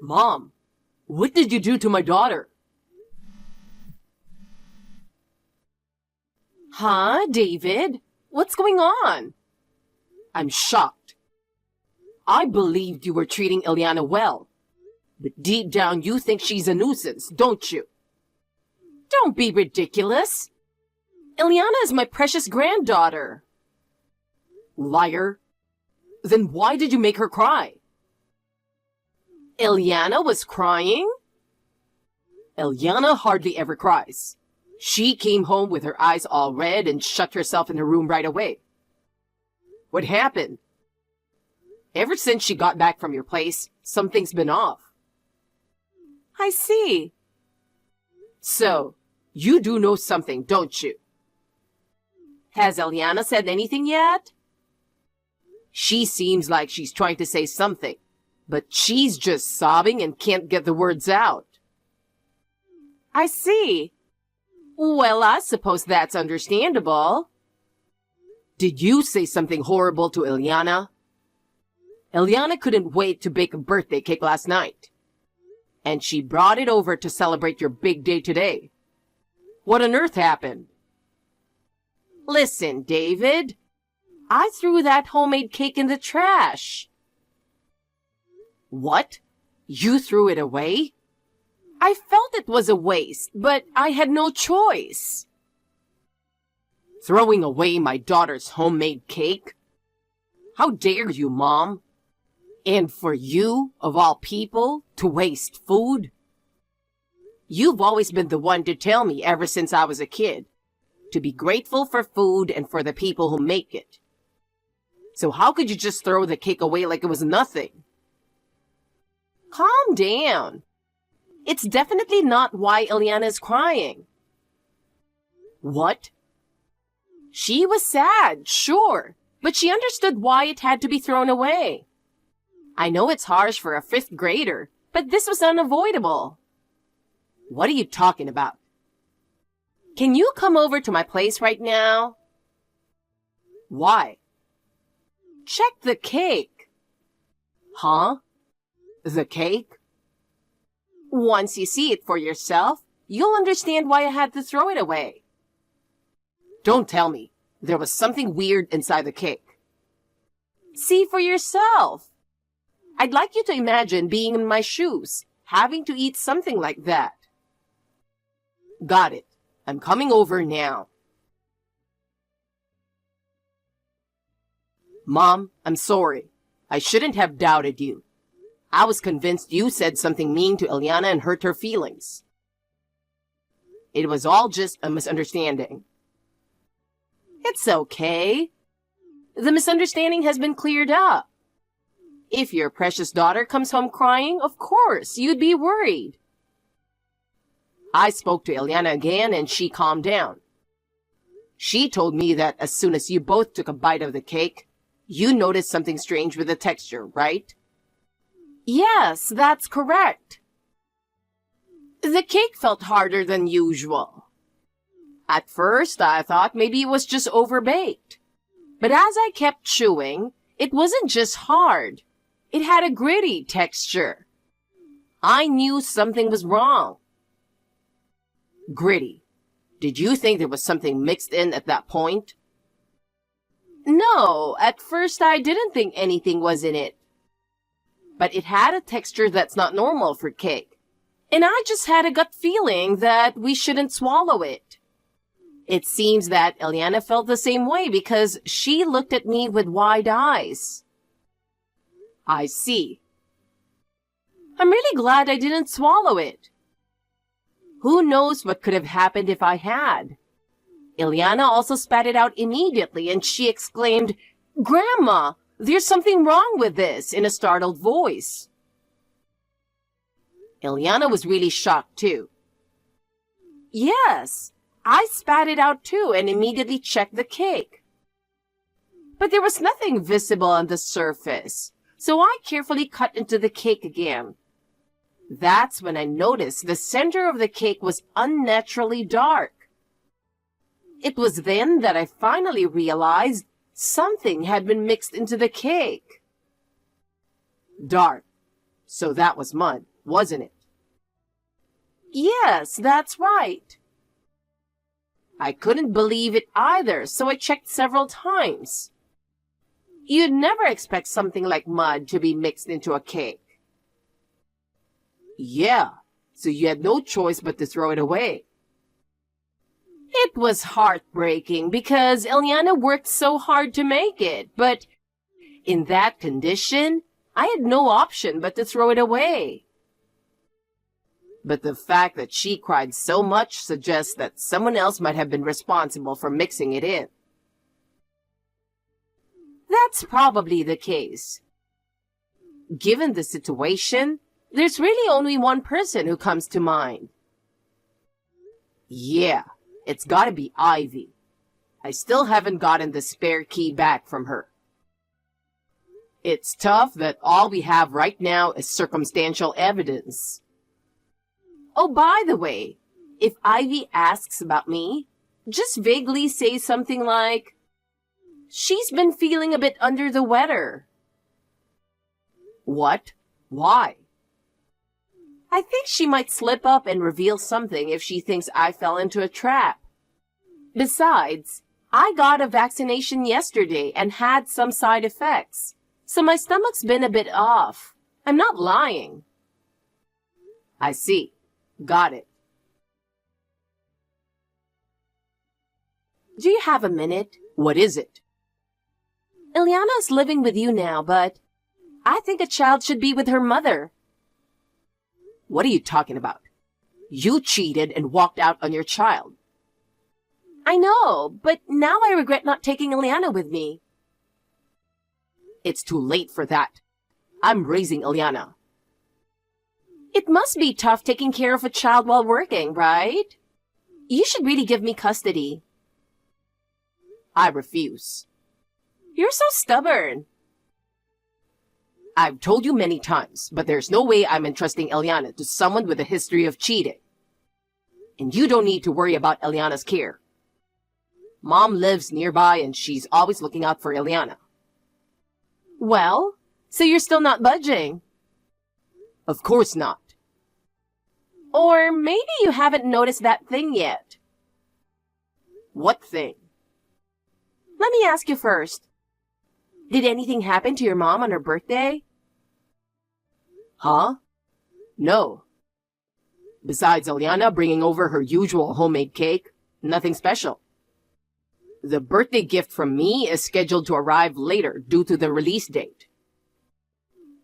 Mom, what did you do to my daughter? Huh, David? What's going on? I'm shocked. I believed you were treating Ileana well. But deep down you think she's a nuisance, don't you? Don't be ridiculous. Ileana is my precious granddaughter. Liar. Then why did you make her cry? Ileana was crying? Ileana hardly ever cries. She came home with her eyes all red and shut herself in her room right away. What happened? Ever since she got back from your place, something's been off. I see. So, you do know something, don't you? Has Ileana said anything yet? She seems like she's trying to say something, but she's just sobbing and can't get the words out. I see. Well, I suppose that's understandable. Did you say something horrible to Ileana? Ileana couldn't wait to bake a birthday cake last night. And she brought it over to celebrate your big day today. What on earth happened? Listen, David. I threw that homemade cake in the trash. What? You threw it away? I felt it was a waste, but I had no choice. Throwing away my daughter's homemade cake? How dare you, Mom? And for you, of all people, to waste food? You've always been the one to tell me ever since I was a kid to be grateful for food and for the people who make it. So how could you just throw the cake away like it was nothing? Calm down. It's definitely not why Ileana is crying. What? She was sad, sure, but she understood why it had to be thrown away. I know it's harsh for a 5th grader, but this was unavoidable. What are you talking about? Can you come over to my place right now? Why? Check the cake. Huh? The cake? Once you see it for yourself, you'll understand why I had to throw it away. Don't tell me. There was something weird inside the cake. See for yourself. I'd like you to imagine being in my shoes, having to eat something like that. Got it. I'm coming over now. Mom, I'm sorry. I shouldn't have doubted you. I was convinced you said something mean to Ileana and hurt her feelings. It was all just a misunderstanding. It's okay. The misunderstanding has been cleared up. If your precious daughter comes home crying, of course, you'd be worried. I spoke to Ileana again and she calmed down. She told me that as soon as you both took a bite of the cake, you noticed something strange with the texture, right? Yes, that's correct. The cake felt harder than usual. At first, I thought maybe it was just overbaked. But as I kept chewing, it wasn't just hard. It had a gritty texture. I knew something was wrong. Gritty. Did you think there was something mixed in at that point? No, at first I didn't think anything was in it. But it had a texture that's not normal for cake. And I just had a gut feeling that we shouldn't swallow it. It seems that Ileana felt the same way because she looked at me with wide eyes. I see. I'm really glad I didn't swallow it. Who knows what could have happened if I had? Ileana also spat it out immediately and she exclaimed, "Grandma, there's something wrong with this," in a startled voice. Ileana was really shocked too. Yes, I spat it out too and immediately checked the cake. But there was nothing visible on the surface, so I carefully cut into the cake again. That's when I noticed the center of the cake was unnaturally dark. It was then that I finally realized something had been mixed into the cake. Dark. So that was mud. wasn't it? Yes, that's right. I couldn't believe it either, so I checked several times. You'd never expect something like mud to be mixed into a cake. Yeah, so you had no choice but to throw it away. It was heartbreaking because Eliana worked so hard to make it, but in that condition, I had no option but to throw it away. But the fact that she cried so much suggests that someone else might have been responsible for mixing it in. That's probably the case. Given the situation, There's really only one person who comes to mind. yeah, it's gotta be Ivy. I still haven't gotten the spare key back from her. It's tough that all we have right now is circumstantial evidence. Oh, by the way, if Ivy asks about me, just vaguely say something like, "She's been feeling a bit under the weather." What? Why? I think she might slip up and reveal something if she thinks I fell into a trap. Besides, I got a vaccination yesterday and had some side effects, so my stomach's been a bit off. I'm not lying. I see. Got it. Do you have a minute? What is it? Eliana's living with you now, but I think a child should be with her mother. What are you talking about? You cheated and walked out on your child. I know, but now I regret not taking Eliana with me. It's too late for that. I'm raising Eliana. It must be tough taking care of a child while working, right? You should really give me custody. I refuse. You're so stubborn. I've told you many times, but there's no way I'm entrusting Eliana to someone with a history of cheating. And you don't need to worry about Eliana's care. Mom lives nearby and she's always looking out for Eliana. Well, so you're still not budging. Of course not. Or maybe you haven't noticed that thing yet. What thing? Let me ask you first. Did anything happen to your mom on her birthday? Huh? No. Besides Eliana bringing over her usual homemade cake, nothing special. The birthday gift from me is scheduled to arrive later due to the release date.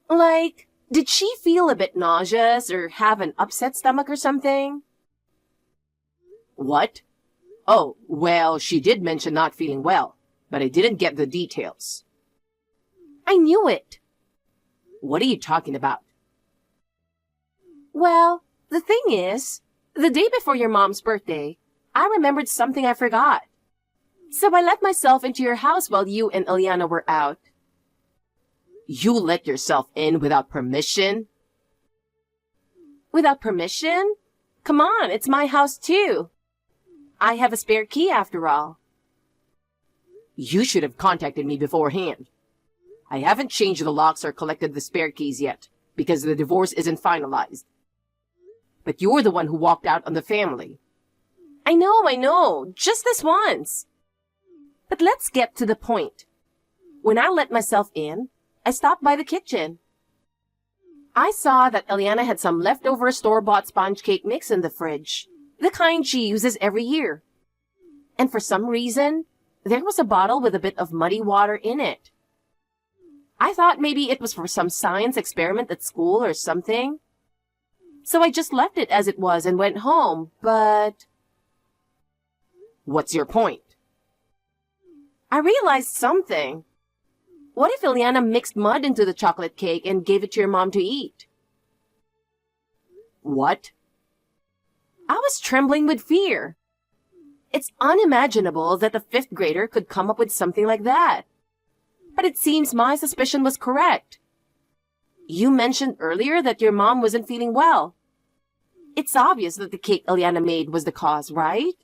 Like, did she feel a bit nauseous or have an upset stomach or something? What? Oh, well, she did mention not feeling well, but I didn't get the details. I knew it. What are you talking about? Well, the thing is, the day before your mom's birthday, I remembered something I forgot. So I let myself into your house while you and Eliana were out. You let yourself in without permission? Without permission? Come on, it's my house too. I have a spare key after all. You should have contacted me beforehand. I haven't changed the locks or collected the spare keys yet, because the divorce isn't finalized. But you're the one who walked out on the family. I know, just this once. But let's get to the point. When I let myself in, I stopped by the kitchen. I saw that Eliana had some leftover store-bought sponge cake mix in the fridge, the kind she uses every year. And for some reason, there was a bottle with a bit of muddy water in it. I thought maybe it was for some science experiment at school or something. So I just left it as it was and went home, but... What's your point? I realized something. What if Eliana mixed mud into the chocolate cake and gave it to your mom to eat? What? I was trembling with fear. It's unimaginable that a fifth grader could come up with something like that. But it seems my suspicion was correct. You mentioned earlier that your mom wasn't feeling well. It's obvious that the cake Eliana made was the cause, right?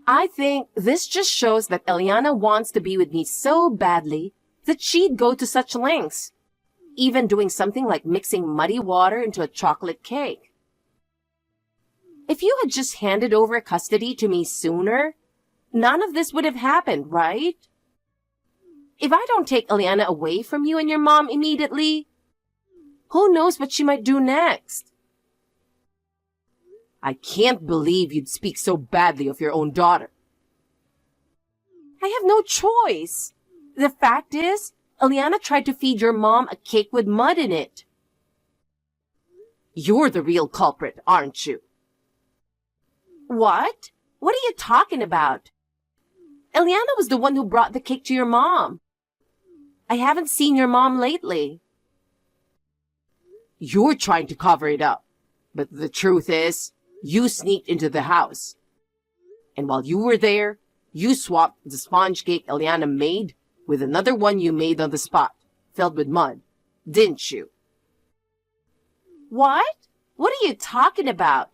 I think this just shows that Eliana wants to be with me so badly that she'd go to such lengths. even doing something like mixing muddy water into a chocolate cake. If you had just handed over custody to me sooner, none of this would have happened, right? If I don't take Eliana away from you and your mom immediately, who knows what she might do next? I can't believe you'd speak so badly of your own daughter. I have no choice. The fact is, Eliana tried to feed your mom a cake with mud in it. You're the real culprit, aren't you? What? What are you talking about? Eliana was the one who brought the cake to your mom. I haven't seen your mom lately. You're trying to cover it up, but the truth is, you sneaked into the house. And while you were there, you swapped the sponge cake Eliana made with another one you made on the spot, filled with mud, didn't you? What? What are you talking about?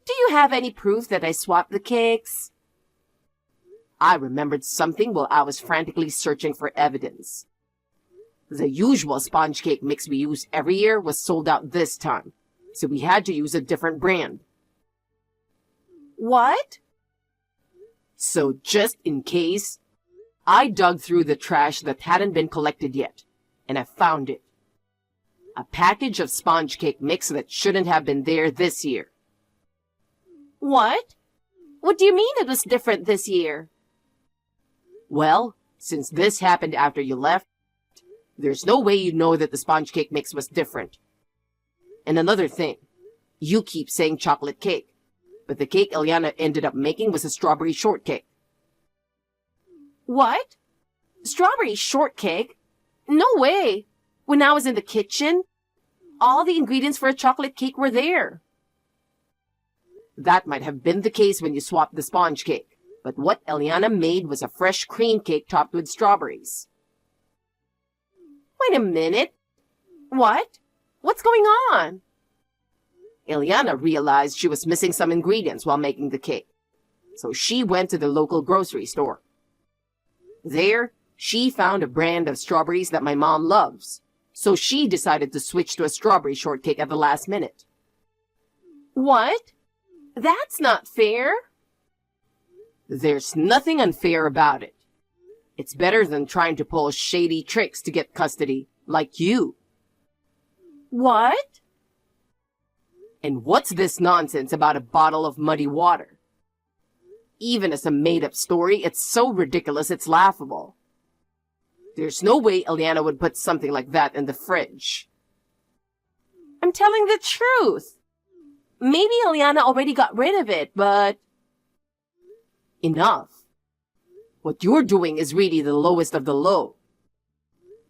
Do you have any proof that I swapped the cakes? I remembered something while I was frantically searching for evidence. The usual sponge cake mix we use every year was sold out this time, so we had to use a different brand. What? So just in case, I dug through the trash that hadn't been collected yet, and I found it. A package of sponge cake mix that shouldn't have been there this year. What? What do you mean it was different this year? Well, since this happened after you left, there's no way you'd know that the sponge cake mix was different. And another thing, you keep saying chocolate cake, but the cake Eliana ended up making was a strawberry shortcake. What? Strawberry shortcake? No way. When I was in the kitchen, all the ingredients for a chocolate cake were there. That might have been the case when you swapped the sponge cake, but what Eliana made was a fresh cream cake topped with strawberries. Wait a minute. What? What's going on? Eliana realized she was missing some ingredients while making the cake, so she went to the local grocery store. There, she found a brand of strawberries that my mom loves, so she decided to switch to a strawberry shortcake at the last minute. What? That's not fair. There's nothing unfair about it. It's better than trying to pull shady tricks to get custody, like you. What? And what's this nonsense about a bottle of muddy water? Even as a made-up story, it's so ridiculous it's laughable. There's no way Eliana would put something like that in the fridge. I'm telling the truth. Maybe Eliana already got rid of it, but... Enough. What you're doing is really the lowest of the low.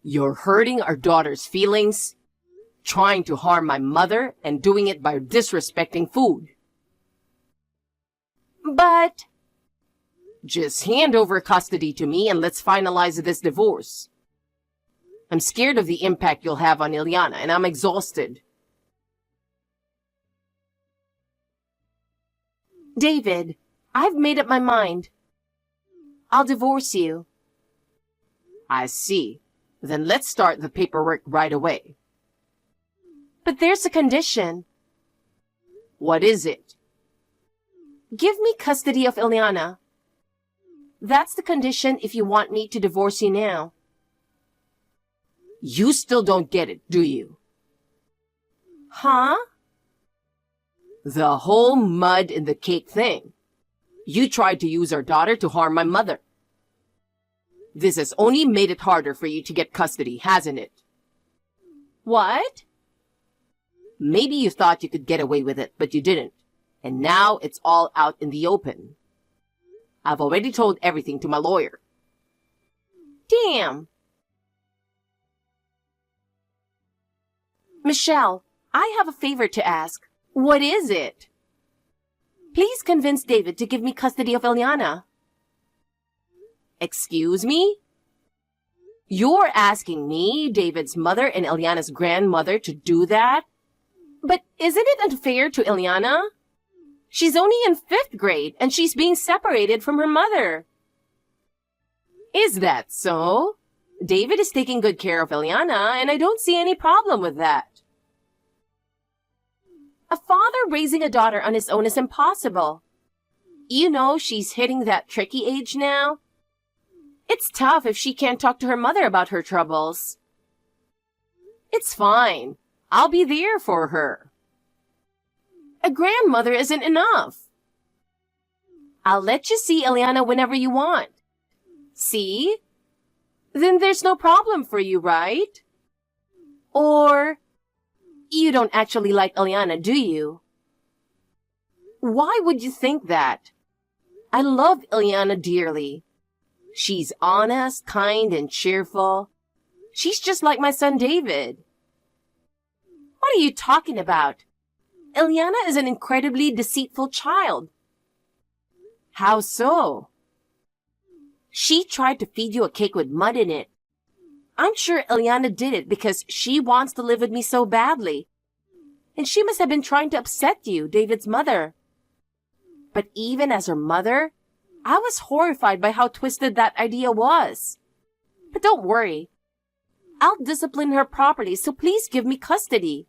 You're hurting our daughter's feelings, trying to harm my mother, and doing it by disrespecting food. But... Just hand over custody to me and let's finalize this divorce. I'm scared of the impact you'll have on Eliana, and I'm exhausted. David, I've made up my mind. I'll divorce you. I see. Then let's start the paperwork right away. But there's a condition. What is it? Give me custody of Eliana. That's the condition if you want me to divorce you now. You still don't get it, do you? Huh? The whole mud in the cake thing. You tried to use our daughter to harm my mother. This has only made it harder for you to get custody, hasn't it? What? Maybe you thought you could get away with it, but you didn't. And now it's all out in the open. I've already told everything to my lawyer. Damn. Michelle, I have a favor to ask. What is it? Please convince David to give me custody of Eliana. Excuse me? You're asking me, David's mother and Eliana's grandmother, to do that? But isn't it unfair to Eliana? She's only in 5th grade, and she's being separated from her mother. Is that so? David is taking good care of Ileana, and I don't see any problem with that. A father raising a daughter on his own is impossible. You know she's hitting that tricky age now. It's tough if she can't talk to her mother about her troubles. It's fine. I'll be there for her. A grandmother isn't enough. I'll let you see Ileana whenever you want. See? Then there's no problem for you, right? Or you don't actually like Ileana, do you? Why would you think that? I love Ileana dearly. She's honest, kind, and cheerful. She's just like my son David. What are you talking about? Ileana is an incredibly deceitful child. How so? She tried to feed you a cake with mud in it. I'm sure Ileana did it because she wants to live with me so badly. And she must have been trying to upset you, David's mother. But even as her mother, I was horrified by how twisted that idea was. But don't worry. I'll discipline her properly, so please give me custody.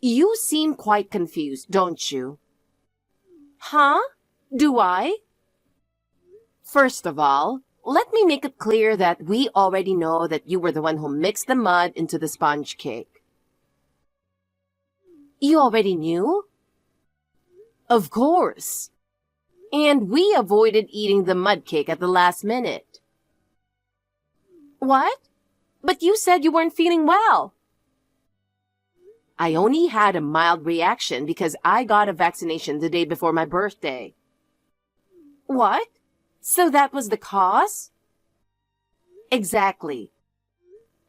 You seem quite confused, don't you? Huh? Do I? First of all, let me make it clear that we already know that you were the one who mixed the mud into the sponge cake. You already knew? Of course. And we avoided eating the mud cake at the last minute. What? But you said you weren't feeling well. I only had a mild reaction because I got a vaccination the day before my birthday. What? So that was the cause? Exactly.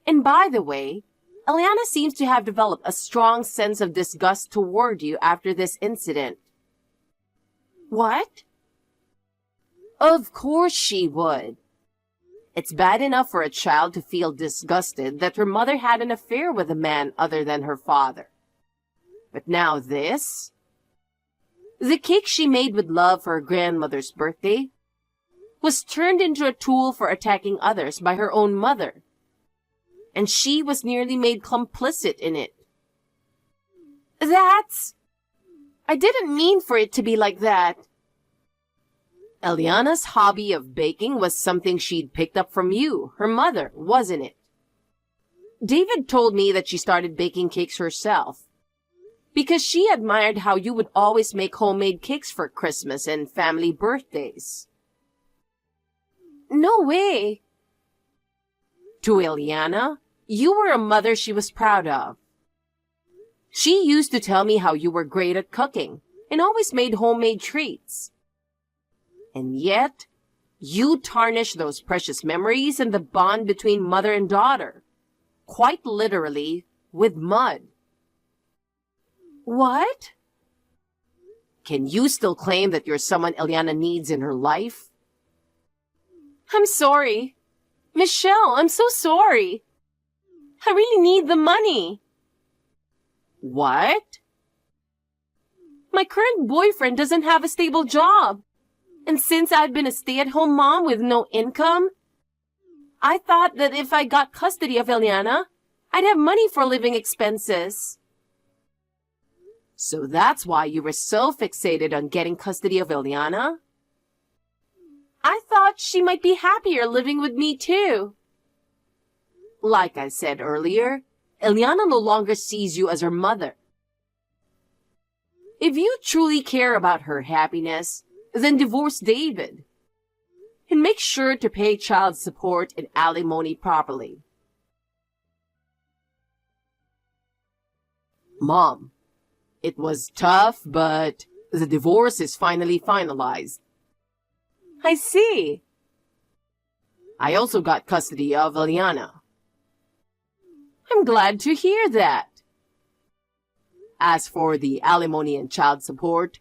And by the way, Ileana seems to have developed a strong sense of disgust toward you after this incident. What? Of course she would. It's bad enough for a child to feel disgusted that her mother had an affair with a man other than her father. But now this? The cake she made with love for her grandmother's birthday was turned into a tool for attacking others by her own mother. And she was nearly made complicit in it. I didn't mean for it to be like that. Ileana's hobby of baking was something she'd picked up from you, her mother, wasn't it? David told me that she started baking cakes herself because she admired how you would always make homemade cakes for Christmas and family birthdays. No way. To Ileana, you were a mother she was proud of. She used to tell me how you were great at cooking and always made homemade treats. And yet, you tarnish those precious memories and the bond between mother and daughter, quite literally, with mud. What? Can you still claim that you're someone Ileana needs in her life? I'm sorry. Michelle, I'm so sorry. I really need the money. What? My current boyfriend doesn't have a stable job. And since I've been a stay-at-home mom with no income, I thought that if I got custody of Ileana, I'd have money for living expenses. So that's why you were so fixated on getting custody of Ileana? I thought she might be happier living with me too. Like I said earlier, Ileana no longer sees you as her mother. If you truly care about her happiness, then divorce David. And make sure to pay child support and alimony properly. Mom, it was tough, but the divorce is finally finalized. I see. I also got custody of Ileana. I'm glad to hear that. As for the alimony and child support,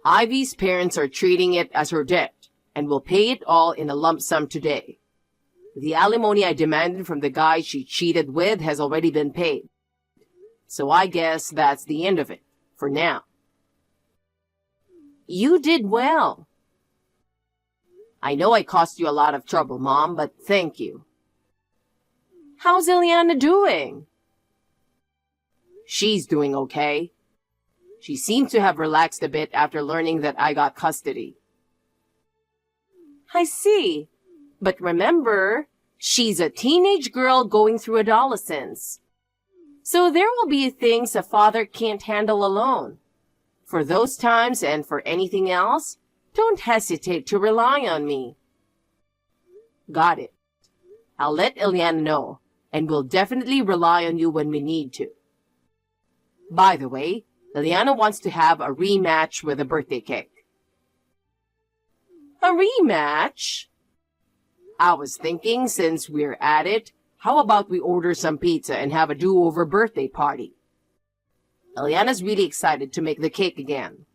Ivy's parents are treating it as her debt and will pay it all in a lump sum today. The alimony I demanded from the guy she cheated with has already been paid. So I guess that's the end of it, for now. You did well. I know I caused you a lot of trouble, Mom, but thank you. How's Ileana doing? She's doing okay. She seemed to have relaxed a bit after learning that I got custody. I see. But remember, she's a teenage girl going through adolescence. So there will be things a father can't handle alone. For those times and for anything else, don't hesitate to rely on me. Got it. I'll let Ileana know, and we'll definitely rely on you when we need to. By the way, Ileana wants to have a rematch with a birthday cake. A rematch? I was thinking, since we're at it, how about we order some pizza and have a do-over birthday party? Ileana's really excited to make the cake again.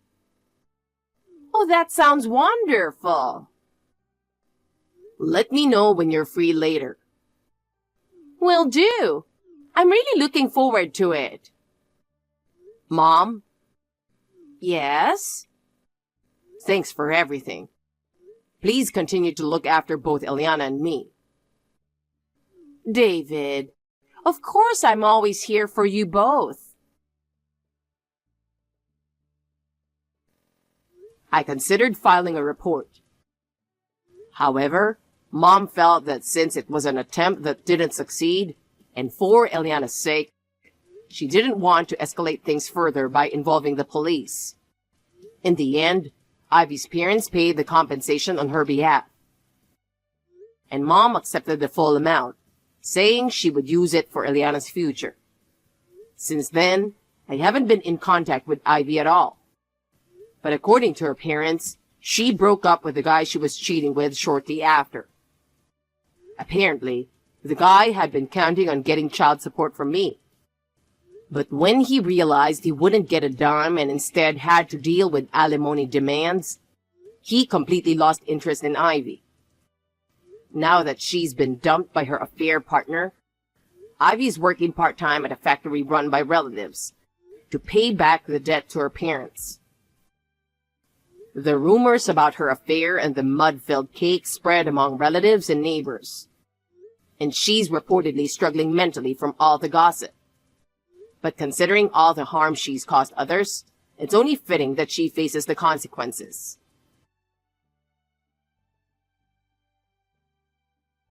Oh, that sounds wonderful. Let me know when you're free later. Will do. I'm really looking forward to it. Mom? Yes? Thanks for everything. Please continue to look after both Ileana and me. David, of course I'm always here for you both. I considered filing a report. However, Mom felt that since it was an attempt that didn't succeed, and for Ileana's sake, she didn't want to escalate things further by involving the police. In the end, Ivy's parents paid the compensation on her behalf. And Mom accepted the full amount, saying she would use it for Ileana's future. Since then, I haven't been in contact with Ivy at all. But according to her parents, she broke up with the guy she was cheating with shortly after. Apparently, the guy had been counting on getting child support from me. But when he realized he wouldn't get a dime and instead had to deal with alimony demands, he completely lost interest in Ivy. Now that she's been dumped by her affair partner, Ivy's working part-time at a factory run by relatives to pay back the debt to her parents. The rumors about her affair and the mud-filled cake spread among relatives and neighbors, and she's reportedly struggling mentally from all the gossip. But considering all the harm she's caused others, it's only fitting that she faces the consequences.